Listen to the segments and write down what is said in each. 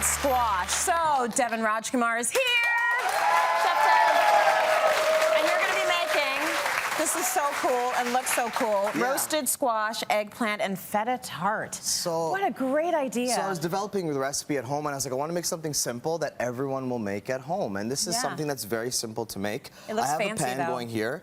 squash. So, Devan Rajkumar is here. Chef Dev. And you're going to be making, this is so cool and looks so cool, roasted squash, eggplant, and feta tart. So, what a great idea. So I was developing the recipe at home, and I was like, I want to make something simple that everyone will make at home. And this is something that's very simple to make. It looks fancy, I have a pan going here.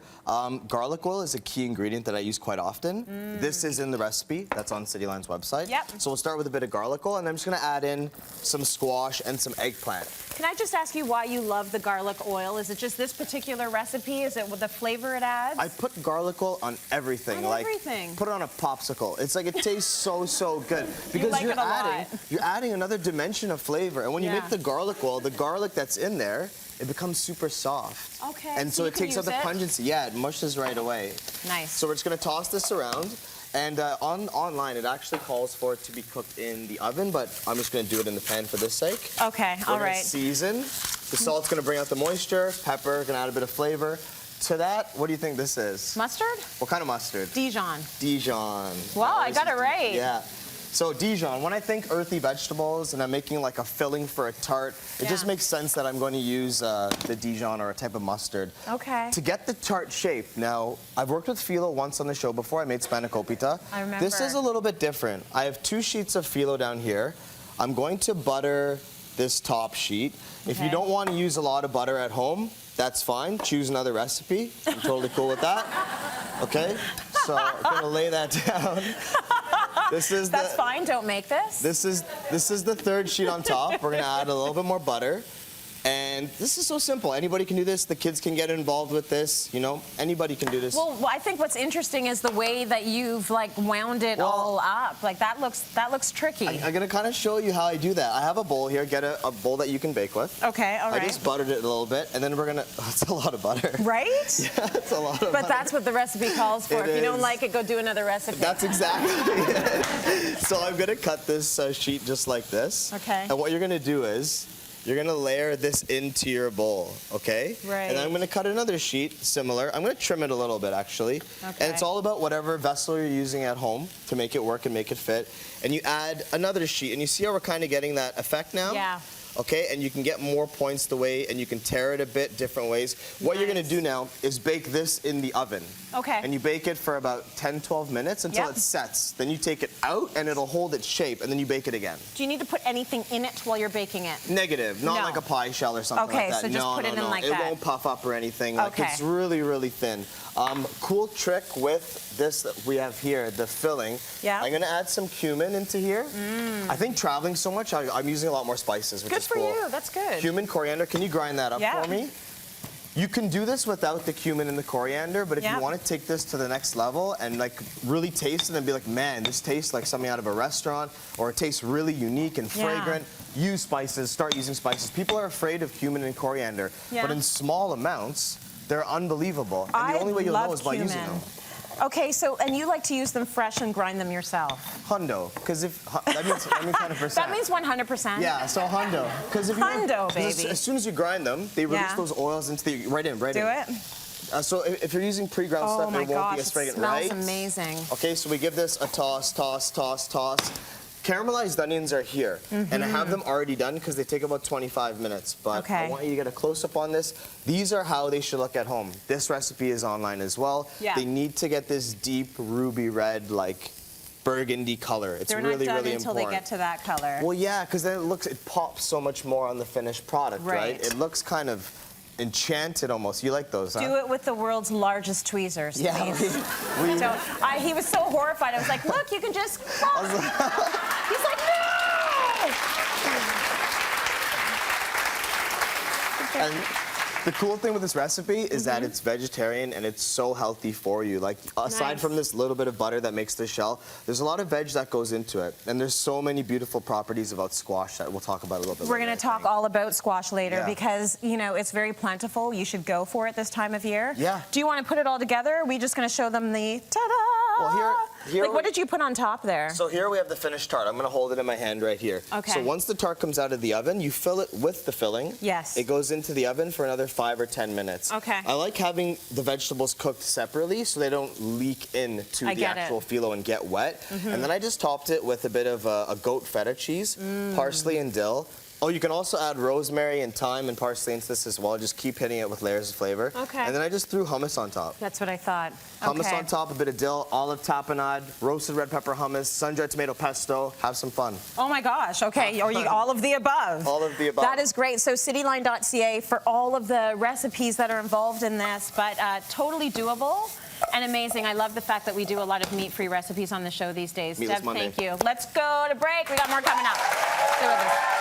Garlic oil is a key ingredient that I use quite often. This is in the recipe that's on Cityline's website. So we'll start with a bit of garlic oil, and I'm just going to add in some squash and some eggplant. Can I just ask you why you love the garlic oil? Is it just this particular recipe? Is it with the flavor it adds? I put garlic oil on everything. On everything? Put it on a popsicle. It's like it tastes so good. Because you're adding another dimension of flavor. And when you make the garlic oil, the garlic that's in there, it becomes super soft. Okay. And so it takes out the pungency. Yeah, it mushes right away. Nice. So we're just going to toss this around. And online, it actually calls for it to be cooked in the oven, but I'm just going to do it in the pan for this sake. Okay, all right. Season. The salt's going to bring out the moisture. Pepper, going to add a bit of flavor. To that, what do you think this is? Mustard? What kind of mustard? Dijon. Dijon. Wow, I got it right. Yeah. So Dijon, when I think earthy vegetables and I'm making like a filling for a tart, it just makes sense that I'm going to use the Dijon or a type of mustard. Okay. To get the tart shape, now, I've worked with phyllo once on the show before. I made spanakopita. I remember. This is a little bit different. I have 2 sheets of phyllo down here. I'm going to butter this top sheet. If you don't want to use a lot of butter at home, that's fine. Choose another recipe. I'm totally cool with that. Okay? So I'm going to lay that down. That's fine, don't make this. This is the 3rd sheet on top. We're gonna add a little bit more butter. And this is so simple. Anybody can do this. The kids can get involved with this. You know, anybody can do this. Well, I think what's interesting is the way that you've like wound it all up. Like that looks tricky. I'm gonna kind of show you how I do that. I have a bowl here. Get a bowl that you can bake with. Okay, all right. I just buttered it a little bit, and then we're gonna. Oh, it's a lot of butter. Right? Yeah, it's a lot of butter. But that's what the recipe calls for. If you don't like it, go do another recipe. That's exactly it. So I'm gonna cut this sheet just like this. Okay. And what you're gonna do is, you're gonna layer this into your bowl, okay? Right. And then I'm gonna cut another sheet, similar. I'm gonna trim it a little bit, actually. Okay. And it's all about whatever vessel you're using at home to make it work and make it fit. And you add another sheet, and you see how we're kind of getting that effect now? Yeah. Okay, and you can get more points the way, and you can tear it a bit different ways. What you're gonna do now is bake this in the oven. Okay. And you bake it for about 10-12 minutes until it sets. Then you take it out, and it'll hold its shape, and then you bake it again. Do you need to put anything in it while you're baking it? Negative, not like a pie shell or something like that. Okay, so just put it in like that. that. It won't puff up or anything. Like it's really, really thin. Cool trick with this that we have here, the filling. Yeah. I'm gonna add some cumin into here. I think traveling so much, I'm using a lot more spices, which is cool. Good for you, that's good. Cumin, coriander, can you grind that up for me? You can do this without the cumin and the coriander, but if you want to take this to the next level and like really taste it and be like, man, this tastes like something out of a restaurant, or it tastes really unique and fragrant, use spices, start using spices. People are afraid of cumin and coriander, but in small amounts, they're unbelievable. And the only way you'll know is by using them. Okay, so, and you like to use them fresh and grind them yourself? Hundo, because if, that means 100%. That means 100%? Yeah, so hundo. Hundo, baby. As soon as you grind them, they release those oils into the, right in. Do it? So if you're using pre-ground stuff, it won't be as fragrant, right? It smells amazing. Okay, so we give this a toss, toss, toss, toss. Caramelized onions are here, and I have them already done because they take about 25 minutes, but I want you to get a close-up on this. These are how they should look at home. This recipe is online as well. They need to get this deep ruby red, like burgundy color. It's really, really important. Until they get to that color. Well, yeah, because then it pops so much more on the finished product, right? It looks kind of enchanted almost. You like those, huh? Do it with the world's largest tweezers, yeah, please. He was so horrified. I was like, look, you can just... He's like, no! And the cool thing with this recipe is that it's vegetarian and it's so healthy for you. Like, aside from this little bit of butter that makes the shell, there's a lot of veg that goes into it. And there's so many beautiful properties about squash that we'll talk about a little bit later. We're going to talk all about squash later because, you know, it's very plentiful. You should go for it this time of year. Yeah. Do you want to put it all together? Are we just going to show them the ta-da? Well, here like, what did you put on top there? So here we have the finished tart. I'm going to hold it in my hand right here. Okay. So once the tart comes out of the oven, you fill it with the filling. Yes. It goes into the oven for another 5 or 10 minutes. Okay. I like having the vegetables cooked separately so they don't leak into the actual phyllo and get wet. And then I just topped it with a bit of a goat feta cheese, parsley and dill, Oh, you can also add rosemary and thyme and parsley into this as well. Just keep hitting it with layers of flavor. Okay. And then I just threw hummus on top. That's what I thought. Hummus Okay. on top, a bit of dill, olive tapenade, roasted red pepper hummus, sun-dried tomato pesto. Have some fun. Oh my gosh, okay, or you, all of the above. All of the above. That is great. So cityline.ca for all of the recipes that are involved in this, but totally doable and amazing. I love the fact that we do a lot of meat-free recipes on the show these days. Meatless Deb, Monday. thank you. Let's go to break. We got more coming up. Stay with us.